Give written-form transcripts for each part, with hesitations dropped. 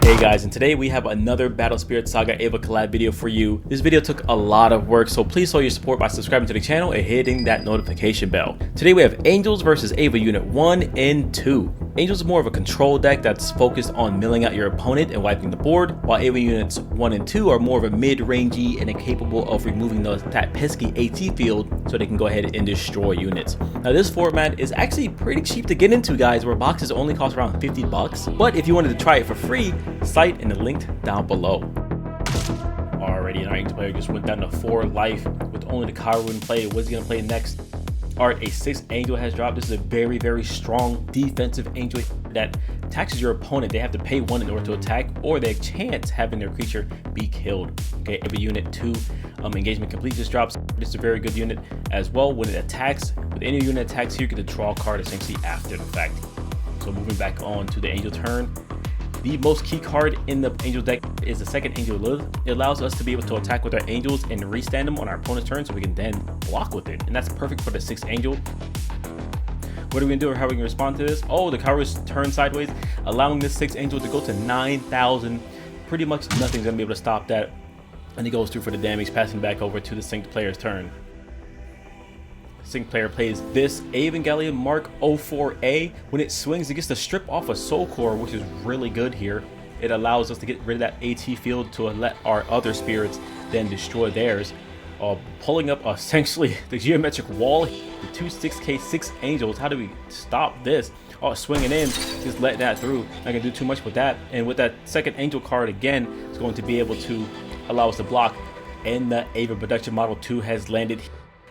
Hey guys, and today we have another Battle Spirit Saga Eva collab video for you. This video took a lot of work, so please show your support by subscribing to the channel and hitting that notification bell. Today we have Angels versus Eva Unit 1 and 2. Angels is more of a control deck that's focused on milling out your opponent and wiping the board, while Eva Units 1 and 2 are more of a mid-rangey and capable of removing that pesky AT field so they can go ahead and destroy units. Now this format is actually pretty cheap to get into, guys, where boxes only cost around 50 bucks. But if you wanted to try it for free, site in the link down below. Alrighty, and our Angel player just went down to 4 life with only the Karu in play. What's he gonna play next? Alright, a 6 Angel has dropped. This is a very, very strong defensive Angel that taxes your opponent. They have to pay 1 in order to attack, or they chance having their creature be killed. Okay, every unit 2 engagement complete just drops. This is a very good unit as well. When it attacks, with any unit attacks here, you get to draw a card essentially after the fact. So moving back on to the Angel turn. The most key card in the Angel deck is the second Angel Lilith. It allows us to be able to attack with our Angels and restand them on our opponent's turn so we can then block with it. And that's perfect for the 6th Angel. What are we gonna do, or how are we gonna respond to this? Oh, the Karu's turn sideways, allowing this 6th Angel to go to 9,000. Pretty much nothing's gonna be able to stop that. And he goes through for the damage, passing back over to the synced player's turn. Sync player plays this EVANGELION Mark 04A. When it swings, it gets to strip off a Soul Core, which is really good here. It allows us to get rid of that AT field to let our other spirits then destroy theirs. Pulling up essentially the geometric wall. The 2 6K 6 Angels. How do we stop this? Oh, swinging in, just let that through. Not gonna do too much with that. And with that second Angel card again, it's going to be able to allow us to block. And the Eva Production Model 2 has landed.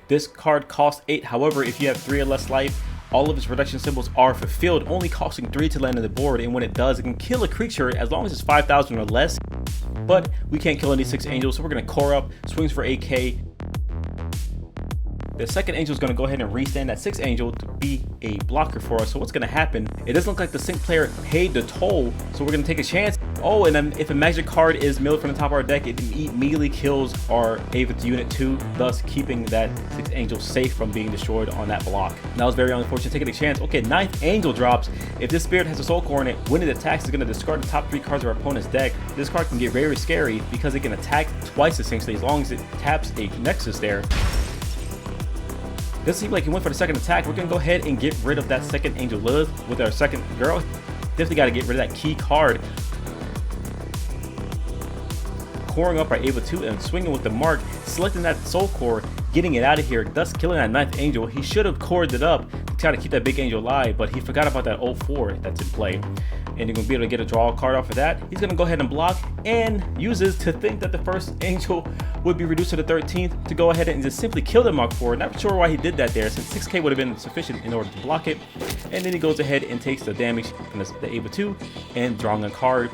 This card costs 8, however, if you have 3 or less life, all of its production symbols are fulfilled, only costing 3 to land on the board, and when it does, it can kill a creature as long as it's 5,000 or less. But we can't kill any 6 Angels, so we're going to core up, swings for 8k. The second Angel is going to go ahead and restand that 6th Angel to be a blocker for us. So what's going to happen? It doesn't look like the sync player paid the toll, so we're going to take a chance. Oh, and then if a magic card is milled from the top of our deck, it immediately kills our Eva Unit 2, thus keeping that 6th Angel safe from being destroyed on that block. That was very unfortunate, taking a chance. Okay, 9th Angel drops. If this spirit has a Soul Core in it, when it attacks, it's going to discard the top 3 cards of our opponent's deck. This card can get very scary because it can attack twice essentially, as long as it taps a Nexus there. Doesn't seem like he went for the second attack. We're going to go ahead and get rid of that second Angel Lilith with our second girl. Definitely got to get rid of that key card. Coring up our Eva 2 and swinging with the mark, selecting that Soul Core, getting it out of here, thus killing that 9th Angel. He should have cored it up to try to keep that big Angel alive, but he forgot about that 04 that's in play. And you're going to be able to get a draw card off of that. He's going to go ahead and block, and uses to think that the first Angel would be reduced to the 13th to go ahead and just simply kill the Mark 4. Not sure why he did that there, since 6k would have been sufficient in order to block it. And then he goes ahead and takes the damage from the Eva 2 and drawing a card.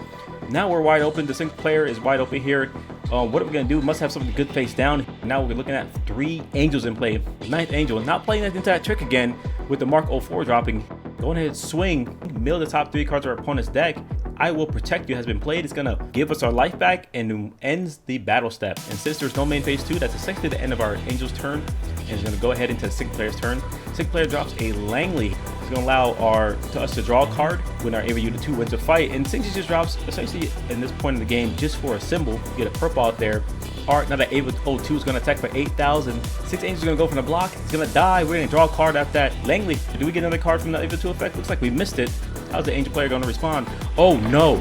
Now we're wide open. The sync player is wide open here. What are we going to do? Must have something good face down. Now we're looking at 3 Angels in play. 9th Angel, not playing that into that trick again with the Mark 04 dropping. Going ahead and swing, mill the top 3 cards of our opponent's deck. I Will Protect You has been played. It's going to give us our life back and ends the battle step. And since there's no main phase 2, that's essentially the end of our Angel's turn. And it's going to go ahead into the sync player's turn. Sync player drops a Langley. It's going to allow us to draw a card when our Eva Unit 2 wins a fight. And since it just drops essentially in this point in the game just for a symbol, get a purple out there. Alright, now that Eva 02 is going to attack for 8,000. 6 Angels are going to go from the block. It's going to die. We're going to draw a card after that. Langley, do we get another card from the Eva 2 effect? Looks like we missed it. How's the Angel player going to respond? Oh no!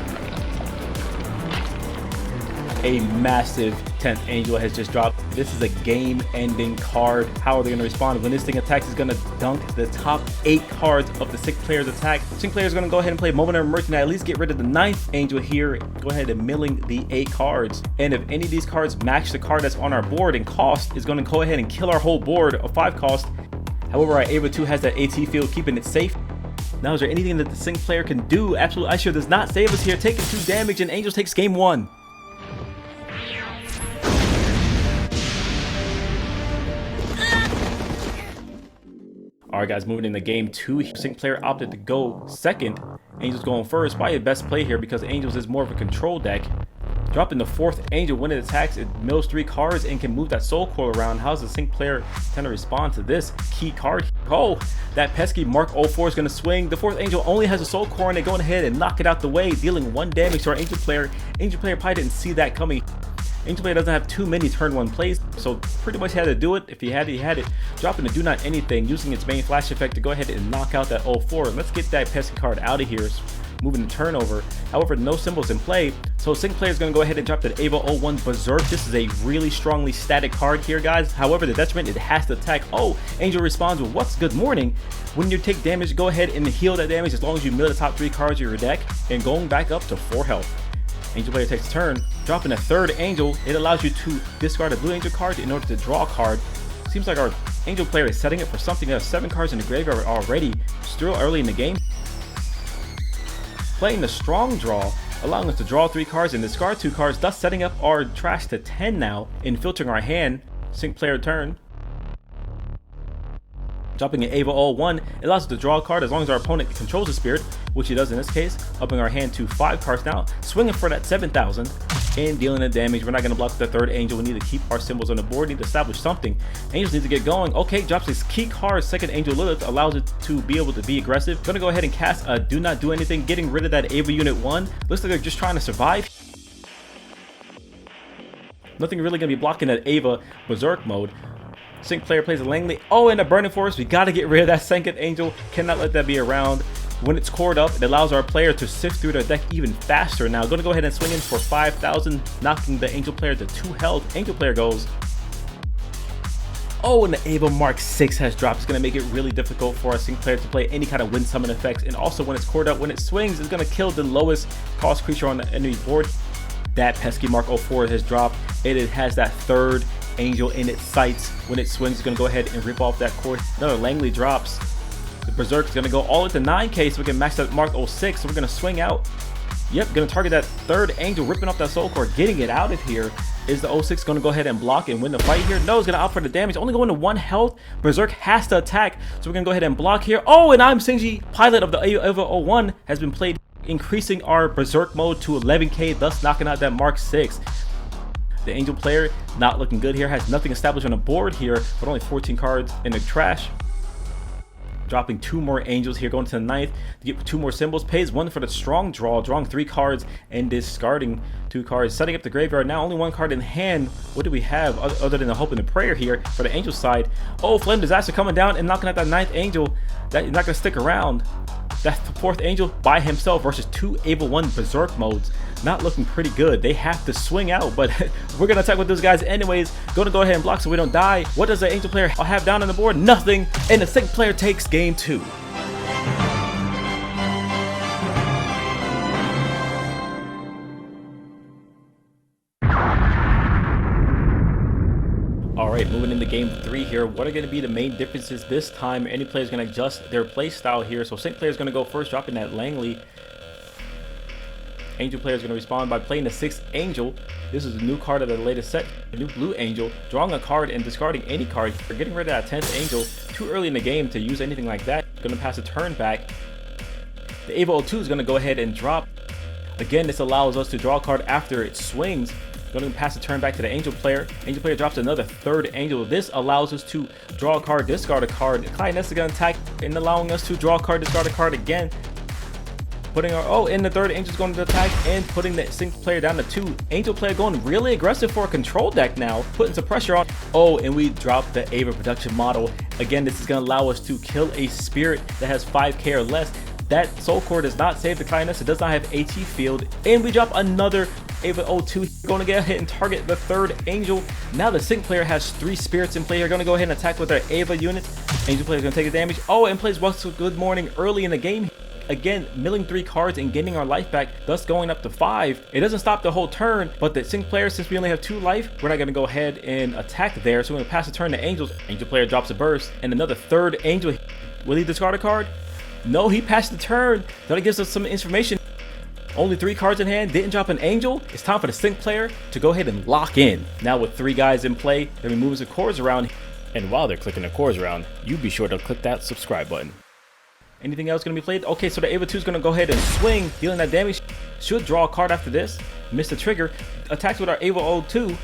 A massive 10th Angel has just dropped. This is a game-ending card. How are they going to respond? When this thing attacks, it's going to dunk the top 8 cards of the sync player's attack. Sync player is going to go ahead and play Moment of Mercy. At least get rid of the 9th Angel here. Go ahead and milling the 8 cards. And if any of these cards match the card that's on our board in cost, is going to go ahead and kill our whole board of 5 cost. However, our Eva 2 has that AT field, keeping it safe. Now, is there anything that the sync player can do? Absolutely, Aisha does not save us here. Taking 2 damage, and Angels takes game 1. Alright guys, moving into game 2. Sync player opted to go second. Angels going first. Probably the best play here because Angels is more of a control deck. Dropping the 4th Angel. When it attacks, it mills 3 cards and can move that Soul Core around. How's the Sync player tend to respond to this key card? Oh, that pesky Mark 04 is going to swing. The 4th Angel only has a Soul Core, and they go ahead and knock it out the way, dealing 1 damage to our Angel player. Angel player probably didn't see that coming. Angel player doesn't have too many turn 1 plays, so pretty much had to do it. If he had it, he had it. Dropping the Do Not Anything, using its main flash effect to go ahead and knock out that 04. Let's get that pesky card out of here. Moving the turnover. However, no symbols in play, so Sync player is going to go ahead and drop that EVA 01 Berserk. This is a really strongly static card here, guys. However, the detriment, it has to attack. Oh, Angel responds with what's good morning. When you take damage, go ahead and heal that damage as long as you mill the top 3 cards of your deck, and going back up to 4 health. Angel player takes a turn, dropping a 3rd Angel. It allows you to discard a blue Angel card in order to draw a card. Seems like our Angel player is setting it for something. They have 7 cards in the graveyard already, still early in the game. Playing the strong draw, allowing us to draw 3 cards and discard 2 cards, thus setting up our trash to 10 now and filtering our hand. Sync player turn. Dropping an EVA 01, it allows us to draw a card as long as our opponent controls the spirit, which he does in this case, upping our hand to 5 cards now, swinging for that 7,000 and dealing the damage. We're not going to block the 3rd Angel. We need to keep our symbols on the board, need to establish something. Angels need to get going. Okay, drops this key card, 2nd Angel Lilith, allows it to be able to be aggressive. Gonna go ahead and cast a Do Not Do Anything, getting rid of that EVA Unit 1. Looks like they're just trying to survive. Nothing really going to be blocking that EVA Berserk mode. Sync player plays a Langley. Oh, and a Burning Force. We got to get rid of that 2nd Angel. Cannot let that be around. When it's cored up, it allows our player to sift through their deck even faster. Now, going to go ahead and swing in for 5,000, knocking the Angel player to 2 health. Angel player goes. Oh, and the EVA Mark 6 has dropped. It's going to make it really difficult for our Sync player to play any kind of wind summon effects. And also, when it's cored up, when it swings, it's going to kill the lowest cost creature on the enemy board. That pesky Mark 04 has dropped. It has that 3rd Angel in its sights. When it swings, it's going to go ahead and rip off that core. Another Langley drops. The Berserk is going to go all into 9k so we can max that Mark 06. So we're going to swing out. Yep, going to target that 3rd Angel, ripping off that Soul Core, getting it out of here. Is the 06 going to go ahead and block and win the fight here? No, it's going to opt for the damage. Only going to 1 health. Berserk has to attack. So we're going to go ahead and block here. Oh, and I'm Shinji, pilot of the EVA 01, has been played, increasing our Berserk mode to 11k, thus knocking out that Mark 6. The Angel player not looking good here, has nothing established on the board here, but only 14 cards in the trash. Dropping 2 more Angels here, going to the 9th to get 2 more symbols. Pays 1 for the strong draw, drawing 3 cards and discarding 2 cards. Setting up the graveyard now, only 1 card in hand. What do we have other than the hope and the prayer here for the Angel side? Oh, Flame Disaster coming down and knocking out that 9th Angel. That is not going to stick around. That 4th Angel by himself versus 2 EVA 1 Berserk modes. Not looking pretty good. They have to swing out, but we're going to attack with those guys anyways. Going to go ahead and block so we don't die. What does the Angel player have down on the board? Nothing. And the Sync player takes game 2. Alright, moving into game 3 here. What are going to be the main differences this time? Any player is going to adjust their play style here. So Sync player is going to go first, dropping that Langley. Angel player is going to respond by playing the 6th Angel. This is a new card of the latest set, a new blue Angel, drawing a card and discarding any card. We're getting rid of that 10th Angel. Too early in the game to use anything like that. Going to pass a turn back. The EVA 02 is going to go ahead and drop. Again, this allows us to draw a card after it swings. Going to pass the turn back to the Angel player. Angel player drops another 3rd Angel. This allows us to draw a card, discard a card. Clyoness is going to attack and allowing us to draw a card, discard a card again. Putting our and the 3rd Angel is going to attack and putting the Sync player down to 2. Angel player going really aggressive for a control deck now, putting some pressure on. Oh, and we dropped the EVA production model. Again, this is going to allow us to kill a spirit that has 5k or less. That Soul Core does not save the Clyoness. It does not have AT field. And we drop another EVA 02. Going to get hit and target the 3rd Angel. Now the Sync player has 3 spirits in play here. Going to go ahead and attack with their EVA units. Angel player is going to take the damage. Oh, and plays What's Good Morning early in the game. Again, milling 3 cards and getting our life back, thus going up to 5. It doesn't stop the whole turn, but the Sync player, since we only have 2 life, we're not going to go ahead and attack there. So we're going to pass the turn to Angels. Angel player drops a burst and another 3rd Angel. Will he discard a card? No, he passed the turn. That gives us some information. Only 3 cards in hand, didn't drop an Angel. It's time for the Sync player to go ahead and lock in. Now with 3 guys in play, they're moving the cores around. And while they're clicking the cores around, you be sure to click that subscribe button. Anything else going to be played? Okay, so the EVA 2 is going to go ahead and swing, dealing that damage. Should draw a card after this. Missed the trigger. Attacks with our Ava 02.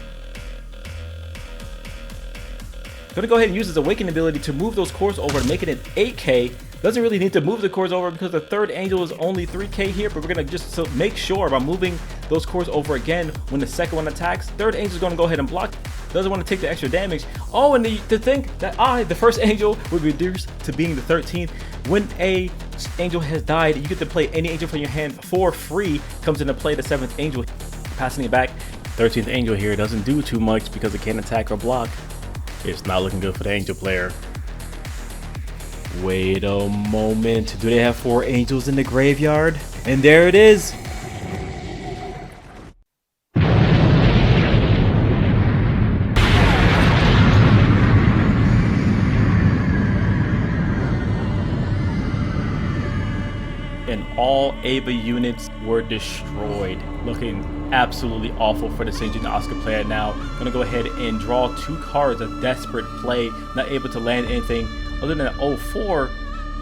Gonna go ahead and use his Awakening ability to move those cores over to make it an 8k. Doesn't really need to move the cores over because the third angel is only 3k here, but we're gonna just make sure by moving those cores over again when the second one attacks. Third angel is gonna go ahead and block. Doesn't want to take the extra damage. Oh, and to think that the first angel would reduce to being the 13th. When a angel has died, you get to play any angel from your hand for free. Comes into play the 7th angel, passing it back. 13th angel here doesn't do too much because it can't attack or block. It's not looking good for the angel player. Wait a moment. Do they have 4 angels in the graveyard? And there it is. And all Ava units were destroyed. Looking absolutely awful for the Shinji and Asuka player now. Gonna go ahead and draw 2 cards, a desperate play. Not able to land anything other than an 04.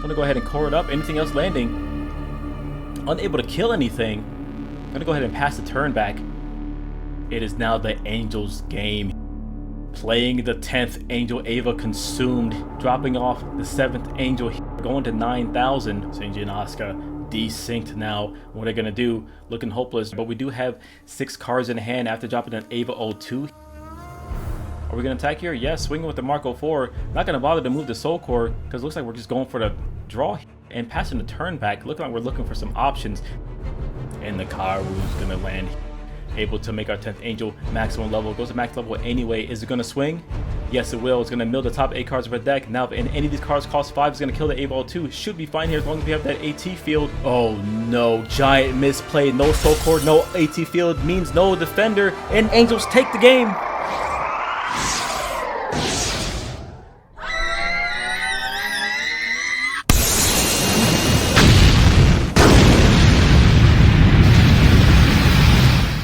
Gonna go ahead and core it up. Anything else landing? Unable to kill anything. Gonna go ahead and pass the turn back. It is now the Angels game. Playing the 10th Angel Ava consumed. Dropping off the 7th Angel, going to 9,000. Shinji and Asuka desynced now. What they're gonna do, looking hopeless, but we do have 6 cards in hand after dropping an Ava 02. Are we gonna attack here? Yes, swinging with the Mark 04. Not gonna bother to move the Soul Core because it looks like we're just going for the draw and passing the turn back. Looking like we're looking for some options. And the Karu's gonna land. Able to make our 10th Angel maximum level. Goes to max level anyway. Is it gonna swing? Yes, it will. It's gonna mill the top 8 cards of our deck. Now, if any of these cards cost 5, it's gonna kill the Ava 02. Should be fine here as long as we have that AT field. Oh no, giant misplay. No Soul Core, no AT field means no defender, and Angels take the game.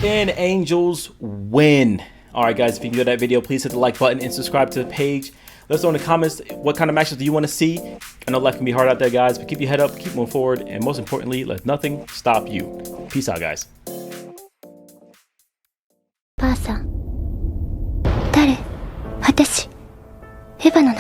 And Angels win. Alright guys, if you enjoyed that video, please hit the like button and subscribe to the page. Let us know in the comments what kind of matches do you want to see. I know life can be hard out there guys, but keep your head up, keep moving forward, and most importantly, let nothing stop you. Peace out guys. ばあさん、誰？私、エヴァの